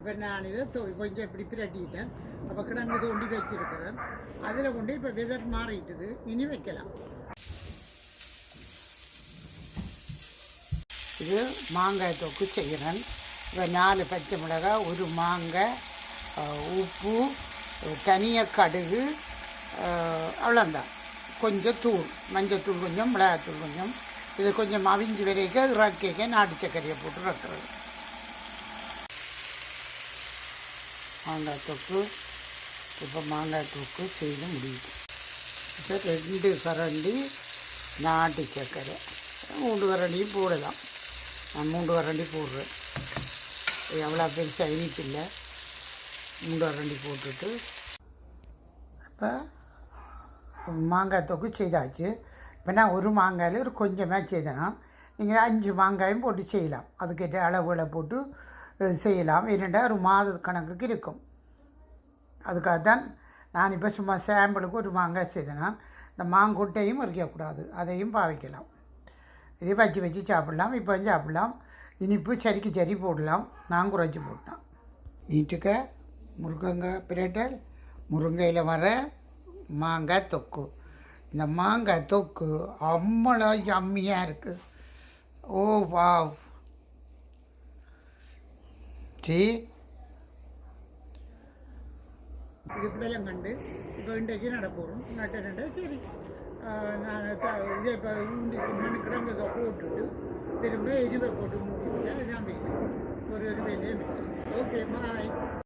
இப்போ நான் இதை கொஞ்சம் இப்படி பிரட்டிட்டேன். அப்போ கிடங்கு தோண்டி வச்சிருக்கிறேன். அதில் கொண்டு இப்போ வெதர் மாறிட்டுது, இனி வைக்கலாம். இது மாங்காய் தொக்கு செய்கிறேன். இப்போ 4 பச்சை மிளகாய், ஒரு மாங்காய், உப்பு, தனியாக கடுகு, அவ்வளோந்தான். கொஞ்சம் தூள், மஞ்சத்தூள் கொஞ்சம், மிளகாத்தூள் கொஞ்சம். இது கொஞ்சம் அவிஞ்சு வரைக்கும் அது இறக்கிக்க நாட்டு சர்க்கரையை போட்டு இறக்குறது. மாங்காய் தொக்கு இப்போ மாங்காய் தொக்கு செய்து முடியுது. இப்போ 2 கரண்டி நாட்டு சர்க்கரை, 3 கரண்டியும் போடலாம். நான் 3 கரண்டி போடுறேன். எவ்வளோ பெருசாக இனிப்பு இல்லை, 3 கரண்டி போட்டுட்டு இப்போ மாங்காய் தொக்கு செய்தாச்சு. இப்போ நான் ஒரு மாங்காயில் ஒரு கொஞ்சமாக செய்தேன்னா நீங்கள் 5 மாங்காயும் போட்டு செய்யலாம். அதுக்கேற்ற அளவுகளை போட்டு செய்யலாம். ஏனென்றால் ஒரு மாத கணக்குக்கு இருக்கும். அதுக்காக தான் நான் இப்போ சும்மா சாம்பிளுக்கு ஒரு மாங்காய் செய்தேன்னா இந்த மாங்கொட்டையும் இருக்கக்கூடாது, அதையும் பாவிக்கலாம். இதே வச்சு சாப்பிட்லாம். இப்போ சாப்பிட்லாம். இனிப்பு சரிக்கு சரி போடலாம். நான் குறைச்சி போட்டேன். நீட்டுக்க முருங்கங்காய் பிரட்டல், முருங்கையில் வர மாங்காய் தொக்கு. இந்த மாங்காய் தொக்கு அவ்வளோ யம்மியாக இருக்குது. ஓ வாவ்! இது இப்படியெல்லாம் கண்டு இப்போ இன்றைக்கு நடப்போம். நட்ட சரி நான் இதை இப்போ ஊண்டி மண்ணு கிடந்ததை போட்டுட்டு திரும்ப எரிவை போட்டு மூடி விட்டேன். இதுதான் வேலை. ஒரு வேலையே இல்லை. Okay bye.